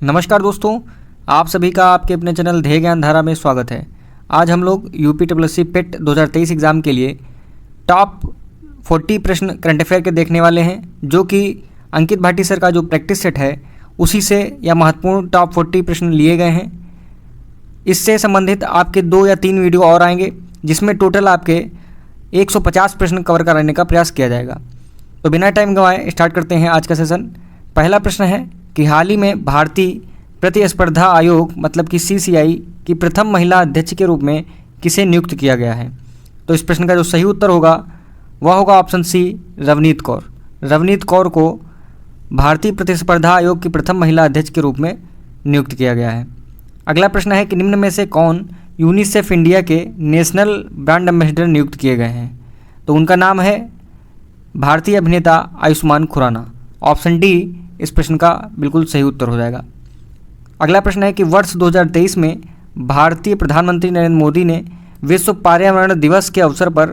नमस्कार दोस्तों, आप सभी का आपके अपने चैनल ध्येय ज्ञान धारा में स्वागत है। आज हम लोग यूपीएससी पेट 2023 एग्ज़ाम के लिए टॉप 40 प्रश्न करंट अफेयर के देखने वाले हैं, जो कि अंकित भाटी सर का जो प्रैक्टिस सेट है उसी से यह महत्वपूर्ण टॉप 40 प्रश्न लिए गए हैं। इससे संबंधित आपके 2 या 3 वीडियो और आएंगे, जिसमें टोटल आपके 150 प्रश्न कवर कराने का प्रयास किया जाएगा। तो बिना टाइम गंवाए स्टार्ट करते हैं आज का सेशन। पहला प्रश्न है कि हाल ही में भारतीय प्रतिस्पर्धा आयोग मतलब कि CCI की प्रथम महिला अध्यक्ष के रूप में किसे नियुक्त किया गया है। तो इस प्रश्न का जो सही उत्तर होगा वह होगा ऑप्शन सी, रवनीत कौर। रवनीत कौर को भारतीय प्रतिस्पर्धा आयोग की प्रथम महिला अध्यक्ष के रूप में नियुक्त किया गया है। अगला प्रश्न है कि निम्न में से कौन यूनिसेफ इंडिया के नेशनल ब्रांड एम्बेसडर नियुक्त किए गए हैं। तो उनका नाम है भारतीय अभिनेता आयुष्मान खुराना। ऑप्शन डी इस प्रश्न का बिल्कुल सही उत्तर हो जाएगा। अगला प्रश्न है कि वर्ष 2023 में भारतीय प्रधानमंत्री नरेंद्र मोदी ने विश्व पर्यावरण दिवस के अवसर पर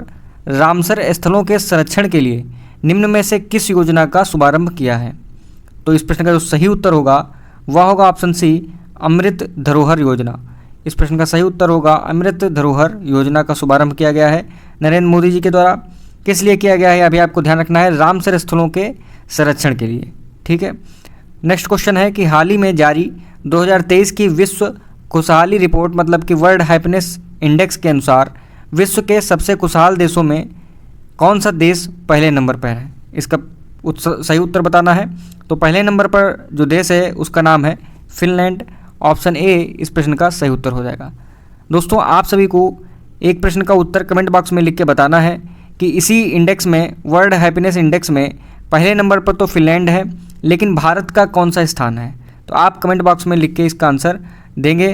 रामसर स्थलों के संरक्षण के लिए निम्न में से किस योजना का शुभारंभ किया है। तो इस प्रश्न का जो सही उत्तर होगा वह होगा ऑप्शन सी, अमृत धरोहर योजना। इस प्रश्न का सही उत्तर होगा अमृत धरोहर योजना का शुभारंभ किया गया है नरेंद्र मोदी जी के द्वारा। किस लिए किया गया है अभी आपको ध्यान रखना है, रामसर स्थलों के संरक्षण के लिए। ठीक है। नेक्स्ट क्वेश्चन है कि हाल ही में जारी 2023 की विश्व खुशहाली रिपोर्ट मतलब कि वर्ल्ड हैप्पीनेस इंडेक्स के अनुसार विश्व के सबसे खुशहाल देशों में कौन सा देश पहले नंबर पर है। इसका सही उत्तर बताना है। तो पहले नंबर पर जो देश है उसका नाम है फिनलैंड। ऑप्शन ए इस प्रश्न का सही उत्तर हो जाएगा। दोस्तों, आप सभी को एक प्रश्न का उत्तर कमेंट बॉक्स में लिख के बताना है कि इसी इंडेक्स में, वर्ल्ड हैप्पीनेस इंडेक्स में पहले नंबर पर तो फिनलैंड है, लेकिन भारत का कौन सा स्थान है। तो आप कमेंट बॉक्स में लिख के इसका आंसर देंगे।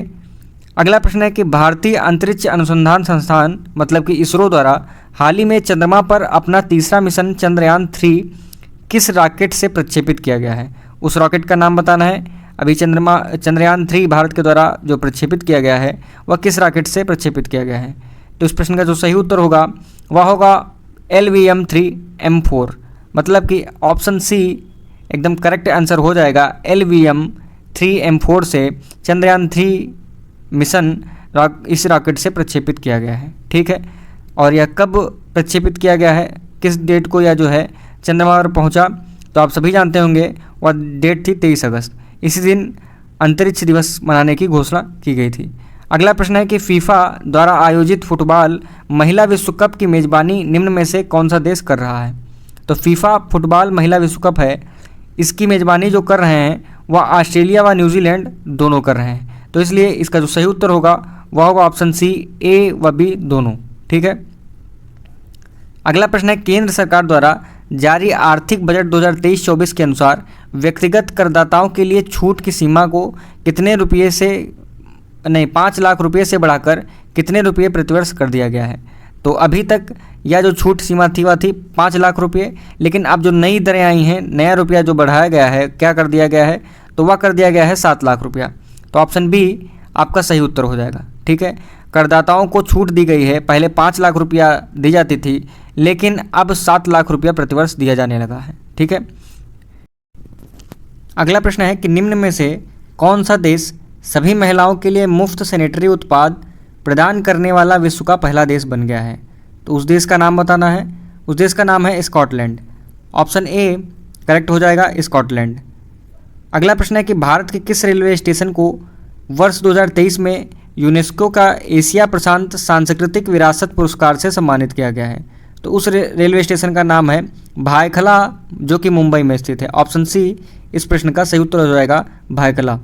अगला प्रश्न है कि भारतीय अंतरिक्ष अनुसंधान संस्थान मतलब कि इसरो द्वारा हाल ही में चंद्रमा पर अपना तीसरा मिशन चंद्रयान 3 किस रॉकेट से प्रक्षेपित किया गया है। उस रॉकेट का नाम बताना है। अभी चंद्रयान 3 भारत के द्वारा जो प्रक्षेपित किया गया है वह किस रॉकेट से प्रक्षेपित किया गया है। तो इस प्रश्न का जो सही उत्तर होगा वह होगा LVM-3M4, मतलब कि ऑप्शन सी एकदम करेक्ट आंसर हो जाएगा। LVM-3M4 से चंद्रयान 3 मिशन इस रॉकेट से प्रक्षेपित किया गया है। ठीक है। और यह कब प्रक्षेपित किया गया है, किस डेट को यह जो है चंद्रमा पर पहुंचा, तो आप सभी जानते होंगे वह डेट थी 23 अगस्त। इसी दिन अंतरिक्ष दिवस मनाने की घोषणा की गई थी। अगला प्रश्न है कि फीफा द्वारा आयोजित फुटबॉल महिला विश्व कप की मेज़बानी निम्न में से कौन सा देश कर रहा है। तो फीफा फुटबॉल महिला विश्व कप है, इसकी मेज़बानी जो कर रहे हैं वह ऑस्ट्रेलिया व न्यूजीलैंड दोनों कर रहे हैं। तो इसलिए इसका जो सही उत्तर होगा वह होगा ऑप्शन सी, ए व बी दोनों। ठीक है। अगला प्रश्न है केंद्र सरकार द्वारा जारी आर्थिक बजट 2023-24 के अनुसार व्यक्तिगत करदाताओं के लिए छूट की सीमा को कितने रुपये से 5 लाख रुपये से बढ़ाकर कितने रुपये प्रतिवर्ष कर दिया गया है। तो अभी तक यह जो छूट सीमा थी वह थी 5 लाख रुपये, लेकिन अब जो नई दरें आई हैं, नया रुपया जो बढ़ाया गया है, क्या कर दिया गया है, तो वह कर दिया गया है 7 लाख रुपया। तो ऑप्शन बी आपका सही उत्तर हो जाएगा। ठीक है। करदाताओं को छूट दी गई है। पहले 5 लाख रुपया दी जाती थी, लेकिन अब 7 लाख रुपया प्रतिवर्ष दिया जाने लगा है। ठीक है। अगला प्रश्न है कि निम्न में से कौन सा देश सभी महिलाओं के लिए मुफ्त सैनिटरी उत्पाद प्रदान करने वाला विश्व का पहला देश बन गया है। तो उस देश का नाम बताना है। उस देश का नाम है स्कॉटलैंड। ऑप्शन ए करेक्ट हो जाएगा, स्कॉटलैंड। अगला प्रश्न है कि भारत के किस रेलवे स्टेशन को वर्ष 2023 में यूनेस्को का एशिया प्रशांत सांस्कृतिक विरासत पुरस्कार से सम्मानित किया गया है। तो उस रेलवे स्टेशन का नाम है भायखला, जो कि मुंबई में स्थित है। ऑप्शन सी इस प्रश्न का सही उत्तर हो जाएगा, भायखला।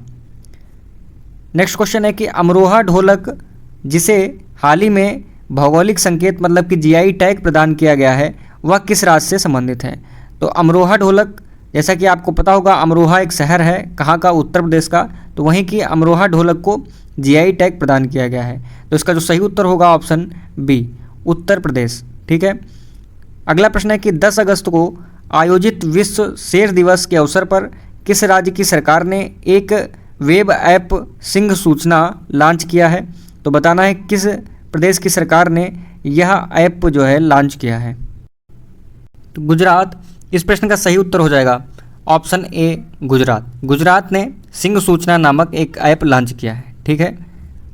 नेक्स्ट क्वेश्चन है कि अमरोहा ढोलक, जिसे हाल ही में भौगोलिक संकेत मतलब कि GI टैग प्रदान किया गया है, वह किस राज्य से संबंधित है। तो अमरोहा ढोलक, जैसा कि आपको पता होगा, अमरोहा एक शहर है, कहाँ का, उत्तर प्रदेश का। तो वहीं की अमरोहा ढोलक को GI टैग प्रदान किया गया है। तो इसका जो सही उत्तर होगा ऑप्शन बी, उत्तर प्रदेश। ठीक है। अगला प्रश्न है कि 10 अगस्त को आयोजित विश्व शेर दिवस के अवसर पर किस राज्य की सरकार ने एक वेब ऐप सिंह सूचना लॉन्च किया है। तो बताना है किस प्रदेश की सरकार ने यह ऐप जो है लॉन्च किया है। तो गुजरात इस प्रश्न का सही उत्तर हो जाएगा। Option A Gujarat. गुजरात ने सिंह सूचना नामक एक ऐप लॉन्च किया है। ठीक है।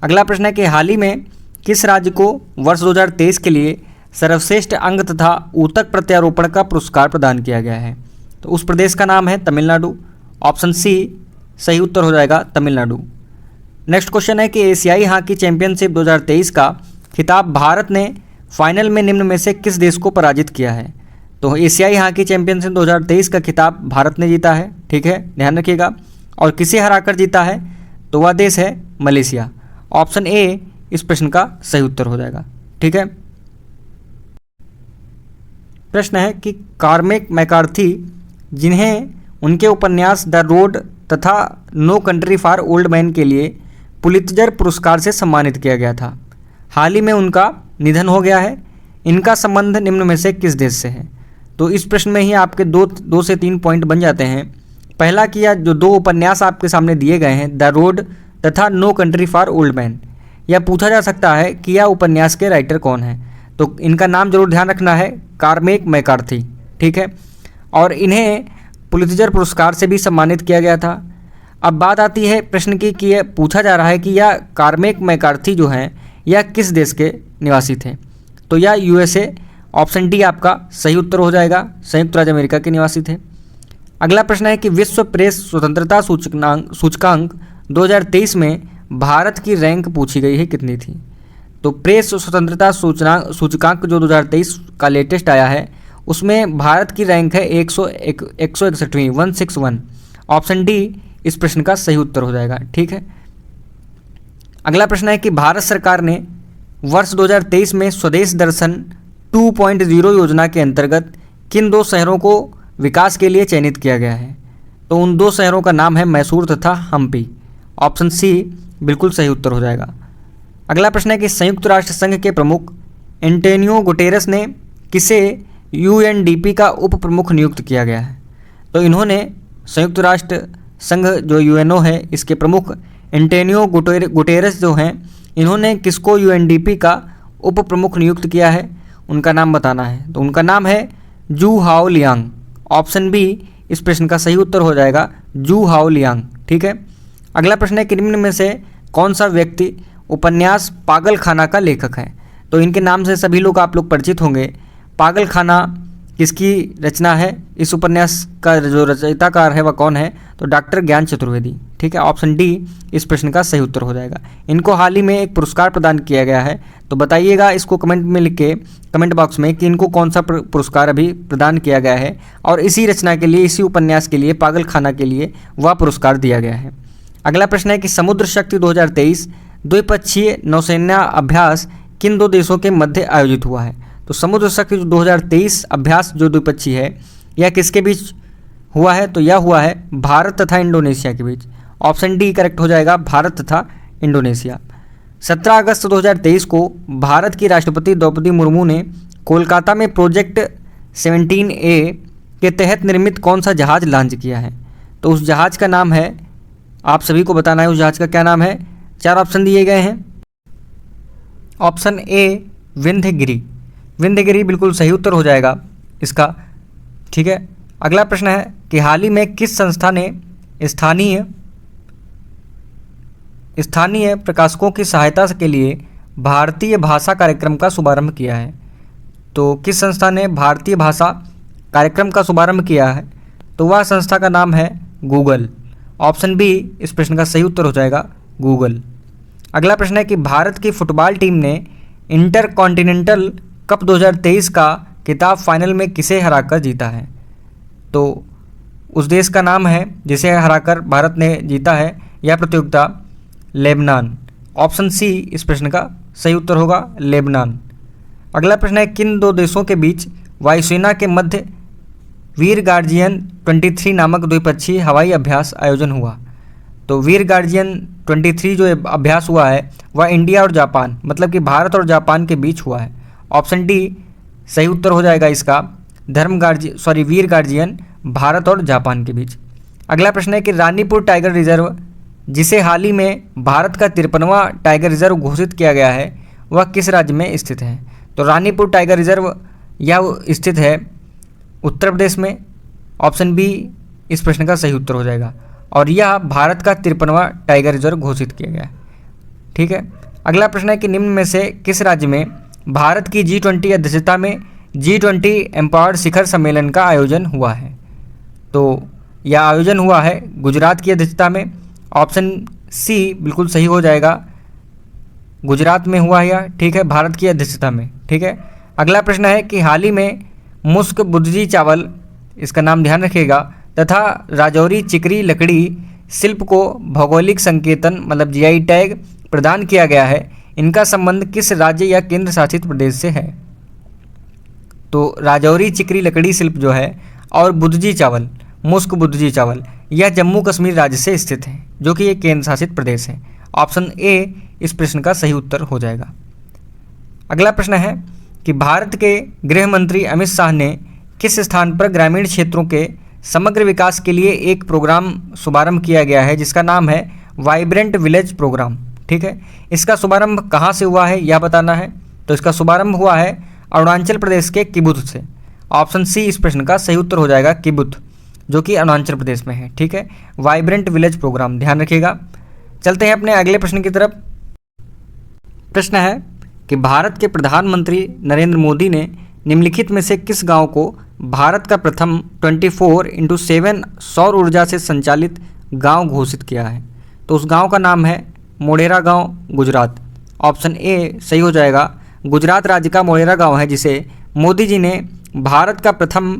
अगला प्रश्न है कि हाल ही में किस राज्य को वर्ष 2023 के लिए सर्वश्रेष्ठ अंग तथा ऊतक प्रत्यारोपण का पुरस्कार प्रदान किया गया है? तो उस प्रदेश का नाम है तमिलनाडु। ऑप्शन सी सही उत्तर हो जाएगा तमिलनाडु। नेक्स्ट क्वेश्चन है कि एशियाई हॉकी चैंपियनशिप 2023 का खिताब भारत ने फाइनल में निम्न में से किस देश को पराजित किया है? तो एशियाई हॉकी चैंपियनशिप 2023 का खिताब भारत ने जीता है। ठीक है, ध्यान रखिएगा। और किसे हराकर जीता है? तो वह देश है मलेशिया। ऑप्शन ए इस प्रश्न का सही उत्तर हो जाएगा। ठीक है। प्रश्न है कि कॉर्मेक मैकार्थी, जिन्हें उनके उपन्यास द रोड तथा no country for old man के लिए पुलित्जर पुरस्कार से सम्मानित किया गया था, हाल ही में उनका निधन हो गया है। इनका संबंध निम्न में से किस देश से है? तो इस प्रश्न में ही आपके दो से तीन पॉइंट बन जाते हैं। पहला कि यह जो दो उपन्यास आपके सामने दिए गए हैं, द रोड तथा no country for old man, यह पूछा जा सकता है कि यह उपन्यास के राइटर कौन है। तो इनका नाम जरूर ध्यान रखना है, कॉर्मेक मैकार्थी। ठीक है। और इन्हें पुलित्जर पुरस्कार से भी सम्मानित किया गया था। अब बात आती है प्रश्न की कि यह पूछा जा रहा है कि यह कॉर्मेक मैकार्थी जो हैं यह किस देश के निवासी थे? तो यह यूएसए। ऑप्शन डी आपका सही उत्तर हो जाएगा, संयुक्त राज्य अमेरिका के निवासी थे। अगला प्रश्न है कि विश्व प्रेस स्वतंत्रता सूचकांक 2023 में भारत की रैंक पूछी गई है, कितनी थी? तो प्रेस स्वतंत्रता सूचकांक जो 2023 का लेटेस्ट आया है उसमें भारत की रैंक है 161वीं 161। ऑप्शन डी इस प्रश्न का सही उत्तर हो जाएगा। ठीक है। अगला प्रश्न है कि भारत सरकार ने वर्ष 2023 में स्वदेश दर्शन 2.0 योजना के अंतर्गत किन दो शहरों को विकास के लिए चयनित किया गया है? तो उन दो शहरों का नाम है मैसूर तथा हम्पी। ऑप्शन सी बिल्कुल सही उत्तर हो जाएगा। अगला प्रश्न है कि संयुक्त राष्ट्र संघ के प्रमुख एंटोनियो गुटेरेस ने किसे यूएनडीपी का उप प्रमुख नियुक्त किया गया है? तो इन्होंने संयुक्त राष्ट्र संघ जो यूएनओ है इसके प्रमुख एंटोनियो गुटेरेस जो हैं, इन्होंने किसको यूएनडीपी का उप प्रमुख नियुक्त किया है? उनका नाम बताना है। तो उनका नाम है जू हाओ लियांग। ऑप्शन बी इस प्रश्न का सही उत्तर हो जाएगा, जू हाओ लियांग। ठीक है। अगला प्रश्न है कि निम्न में से कौन सा व्यक्ति उपन्यास पागल खाना का लेखक है? तो इनके नाम से सभी लोग आप लोग परिचित होंगे। पागल खाना किसकी रचना है? इस उपन्यास का जो रचयिताकार है वह कौन है? तो डॉक्टर ज्ञान चतुर्वेदी। ठीक है। ऑप्शन डी इस प्रश्न का सही उत्तर हो जाएगा। इनको हाल ही में एक पुरस्कार प्रदान किया गया है, तो बताइएगा इसको कमेंट में लिख के कमेंट बॉक्स में कि इनको कौन सा पुरस्कार अभी प्रदान किया गया है और इसी रचना के लिए, इसी उपन्यास के लिए, पागल खाना के लिए वह पुरस्कार दिया गया है। अगला प्रश्न है कि समुद्र शक्ति 2023 द्विपक्षीय नौसेना अभ्यास किन दो देशों के मध्य आयोजित हुआ है? तो समुद्र शक्ति 2023 अभ्यास जो द्विपक्षीय है यह किसके बीच हुआ है? तो यह हुआ है भारत तथा इंडोनेशिया के बीच। ऑप्शन डी करेक्ट हो जाएगा, भारत तथा इंडोनेशिया। 17 अगस्त 2023 को भारत की राष्ट्रपति द्रौपदी मुर्मू ने कोलकाता में प्रोजेक्ट 17A के तहत निर्मित कौन सा जहाज़ लॉन्च किया है? तो उस जहाज़ का नाम है, आप सभी को बताना है उस जहाज़ का क्या नाम है। 4 ऑप्शन दिए गए हैं। Option A Vindhyagiri. विंध्यगिरी बिल्कुल सही उत्तर हो जाएगा इसका। ठीक है। अगला प्रश्न है कि हाल ही में किस संस्था ने स्थानीय प्रकाशकों की सहायता के लिए भारतीय भाषा कार्यक्रम का शुभारंभ किया है? तो किस संस्था ने भारतीय भाषा कार्यक्रम का शुभारंभ किया है? तो वह संस्था का नाम है गूगल। ऑप्शन बी इस प्रश्न का सही उत्तर हो जाएगा, गूगल। अगला प्रश्न है कि भारत की फुटबॉल टीम ने इंटर कॉन्टिनेंटल कप 2023 का खिताब फाइनल में किसे हराकर जीता है? तो उस देश का नाम है जिसे हराकर भारत ने जीता है यह प्रतियोगिता, लेबनान। ऑप्शन सी इस प्रश्न का सही उत्तर होगा, लेबनान। अगला प्रश्न है किन दो देशों के बीच वायुसेना के मध्य वीर गार्जियन 23 नामक द्विपक्षीय हवाई अभ्यास आयोजन हुआ? तो वीर गार्जियन 23 जो अभ्यास हुआ है वह इंडिया और जापान, मतलब कि भारत और जापान के बीच हुआ है। ऑप्शन डी सही उत्तर हो जाएगा इसका, वीर गार्जियन भारत और जापान के बीच। अगला प्रश्न है कि रानीपुर टाइगर रिजर्व, जिसे हाल ही में भारत का 53वां टाइगर रिजर्व घोषित किया गया है, वह किस राज्य में स्थित है? तो रानीपुर टाइगर रिजर्व यह स्थित है उत्तर प्रदेश में। ऑप्शन बी इस प्रश्न का सही उत्तर हो जाएगा। और यह भारत का 53वां टाइगर रिजर्व घोषित किया गया है। ठीक है, अगला प्रश्न है कि निम्न में से किस राज्य में भारत की G20 अध्यक्षता में G20 एम्पावर्ड शिखर सम्मेलन का आयोजन हुआ है? तो यह आयोजन हुआ है गुजरात की अध्यक्षता में। ऑप्शन सी बिल्कुल सही हो जाएगा, गुजरात में हुआ यह। ठीक है, भारत की अध्यक्षता में। ठीक है, अगला प्रश्न है कि हाल ही में मुस्क बुद्जी चावल, इसका नाम ध्यान रखिएगा, तथा राजौरी चिकरी लकड़ी शिल्प को भौगोलिक संकेतन मतलब जीआई टैग प्रदान किया गया है। इनका संबंध किस राज्य या केंद्र शासित प्रदेश से है? तो राजौरी चिकरी लकड़ी शिल्प जो है और बुद्जी चावल, मुस्क बुद्जी चावल, यह जम्मू कश्मीर राज्य से स्थित है, जो कि एक केंद्र शासित प्रदेश है। ऑप्शन ए इस प्रश्न का सही उत्तर हो जाएगा। अगला प्रश्न है कि भारत के गृह मंत्री अमित शाह ने किस स्थान पर ग्रामीण क्षेत्रों के समग्र विकास के लिए एक प्रोग्राम शुभारंभ किया गया है, जिसका नाम है वाइब्रेंट विलेज प्रोग्राम। ठीक है, इसका शुभारंभ कहाँ से हुआ है यह बताना है। तो इसका शुभारंभ हुआ है अरुणाचल प्रदेश के किबुथ से। ऑप्शन सी इस प्रश्न का सही उत्तर हो जाएगा, किबुथ, जो कि अरुणाचल प्रदेश में है। ठीक है, वाइब्रेंट विलेज प्रोग्राम, ध्यान रखिएगा। चलते हैं अपने अगले प्रश्न की तरफ। प्रश्न है कि भारत के प्रधानमंत्री नरेंद्र मोदी ने निम्नलिखित में से किस गांव को भारत का प्रथम 24x7 सौर ऊर्जा से संचालित गांव घोषित किया है? तो उस गांव का नाम है मोढेरा गांव, गुजरात। ऑप्शन ए सही हो जाएगा, गुजरात राज्य का मोढेरा गांव है जिसे मोदी जी ने भारत का प्रथम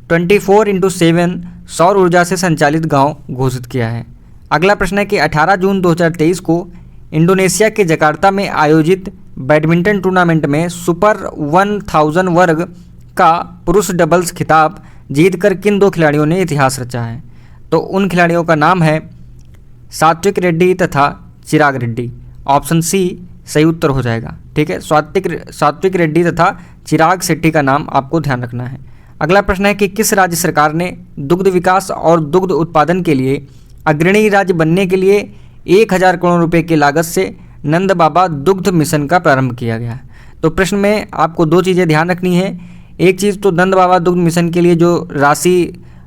24x7 सौर ऊर्जा से संचालित गांव घोषित किया है। अगला प्रश्न है कि 18 जून 2023 को इंडोनेशिया के जकार्ता में आयोजित बैडमिंटन टूर्नामेंट में सुपर 1000 वर्ग का पुरुष डबल्स खिताब जीतकर किन दो खिलाड़ियों ने इतिहास रचा है? तो उन खिलाड़ियों का नाम है सात्विक रेड्डी तथा चिराग रेड्डी। ऑप्शन सी सही उत्तर हो जाएगा। ठीक है, सात्विक रेड्डी तथा चिराग शेट्टी का नाम आपको ध्यान रखना है। अगला प्रश्न है कि किस राज्य सरकार ने दुग्ध विकास और दुग्ध उत्पादन के लिए अग्रणी राज्य बनने के लिए 1000 करोड़ रुपए की लागत से नंद बाबा दुग्ध मिशन का प्रारंभ किया गया? तो प्रश्न में आपको दो चीज़ें ध्यान रखनी है। एक चीज़ तो नंद बाबा दुग्ध मिशन के लिए जो राशि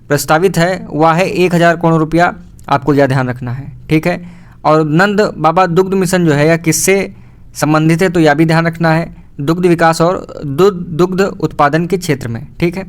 प्रस्तावित है वह है 1000 करोड़ रुपया, आपको यह ध्यान रखना है। ठीक है, और नंद बाबा दुग्ध मिशन जो है यह किससे संबंधित है तो यह भी ध्यान रखना है, दुग्ध विकास और दुग्ध उत्पादन के क्षेत्र में। ठीक है,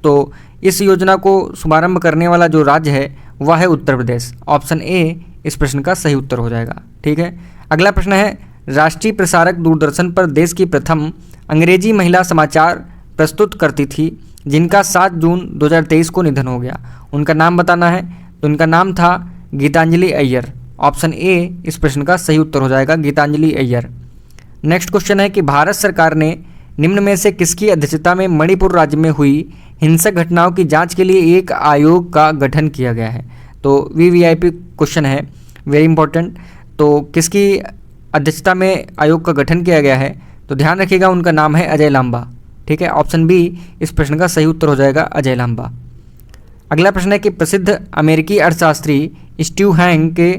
तो इस योजना को शुभारंभ करने वाला जो राज्य है वह है उत्तर प्रदेश। ऑप्शन ए इस प्रश्न का सही उत्तर हो जाएगा। ठीक है, अगला प्रश्न है राष्ट्रीय प्रसारक दूरदर्शन पर देश की प्रथम अंग्रेजी महिला समाचार प्रस्तुत करती थी जिनका 7 जून 2023 को निधन हो गया, उनका नाम बताना है। तो उनका नाम था गीतांजलि अय्यर। ऑप्शन ए इस प्रश्न का सही उत्तर हो जाएगा, गीतांजलि अय्यर। नेक्स्ट क्वेश्चन है कि भारत सरकार ने निम्न में से किसकी अध्यक्षता में मणिपुर राज्य में हुई हिंसक घटनाओं की जांच के लिए एक आयोग का गठन किया गया है? तो वीवीआईपी क्वेश्चन है, वेरी इंपॉर्टेंट। तो किसकी अध्यक्षता में आयोग का गठन किया गया है? तो ध्यान रखिएगा, उनका नाम है अजय लांबा। ठीक है, ऑप्शन बी इस प्रश्न का सही उत्तर हो जाएगा, अजय लांबा। अगला प्रश्न है कि प्रसिद्ध अमेरिकी अर्थशास्त्री स्टीव हैंग के,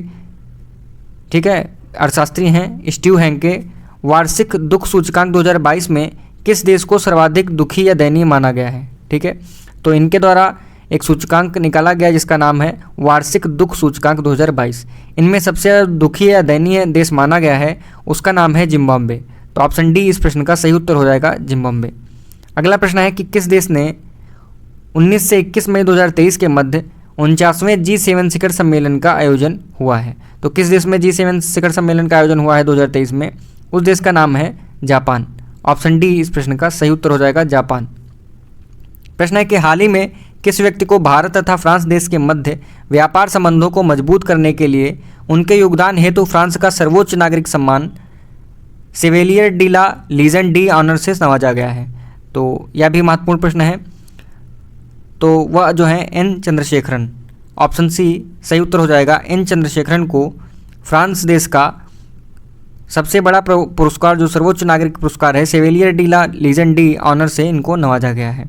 ठीक है, अर्थशास्त्री हैं स्टीव हैंग के वार्षिक दुख सूचकांक 2022 में किस देश को सर्वाधिक दुखी या दयनीय माना गया है? ठीक है, तो इनके द्वारा एक सूचकांक निकाला गया जिसका नाम है वार्षिक दुख सूचकांक 2022। इनमें सबसे दुखी या दयनीय देश माना गया है उसका नाम है जिम्बाब्वे। तो ऑप्शन डी इस प्रश्न का सही उत्तर हो जाएगा, जिम्बाब्वे। अगला प्रश्न है कि किस देश ने 19 से 21 मई 2023 के मध्य 49वें G7 शिखर सम्मेलन का आयोजन हुआ है? तो किस देश में G7 शिखर सम्मेलन का आयोजन हुआ है 2023 में? उस देश का नाम है जापान। ऑप्शन डी इस प्रश्न का सही उत्तर हो जाएगा, जापान। प्रश्न है कि हाल ही में किस व्यक्ति को भारत तथा फ्रांस देश के मध्य व्यापार संबंधों को मजबूत करने के लिए उनके योगदान हेतु फ्रांस का सर्वोच्च नागरिक सम्मान सेवेलियर डी ला लीजन डी ऑनर से नवाजा गया है? तो यह भी महत्वपूर्ण प्रश्न है। तो वह जो है एन चंद्रशेखरन। ऑप्शन सी सही उत्तर हो जाएगा, एन चंद्रशेखरन को फ्रांस देश का सबसे बड़ा पुरस्कार जो सर्वोच्च नागरिक पुरस्कार है सेवेलियर डी ला लीजन डी ऑनर से इनको नवाजा गया है।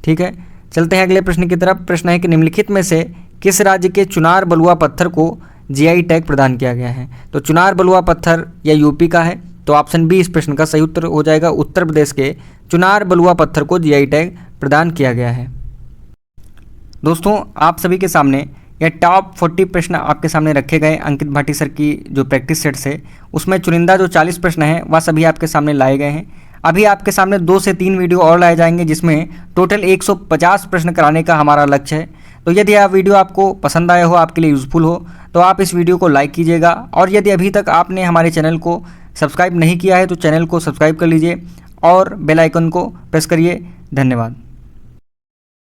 ठीक है, चलते हैं अगले प्रश्न की तरफ। प्रश्न है कि निम्नलिखित में से किस राज्य के चुनार बलुआ पत्थर को जीआई टैग प्रदान किया गया है? तो चुनार बलुआ पत्थर या यूपी का है? तो ऑप्शन बी इस प्रश्न का सही उत्तर हो जाएगा, उत्तर प्रदेश के चुनार बलुआ पत्थर को जीआई टैग प्रदान किया गया है। दोस्तों आप सभी के सामने यह टॉप 40 प्रश्न आपके सामने रखे गए अंकित भाटी सर की जो प्रैक्टिस सेट्स है उसमें चुनिंदा जो 40 प्रश्न हैं वह सभी आपके सामने लाए गए हैं। अभी आपके सामने 2 से 3 वीडियो और लाए जाएंगे जिसमें टोटल 150 प्रश्न कराने का हमारा लक्ष्य है। तो यदि यह वीडियो आपको पसंद आया हो, आपके लिए यूज़फुल हो, तो आप इस वीडियो को लाइक कीजिएगा और यदि अभी तक आपने हमारे चैनल को सब्सक्राइब नहीं किया है तो चैनल को सब्सक्राइब कर लीजिए और बेल आइकन को प्रेस करिए। धन्यवाद।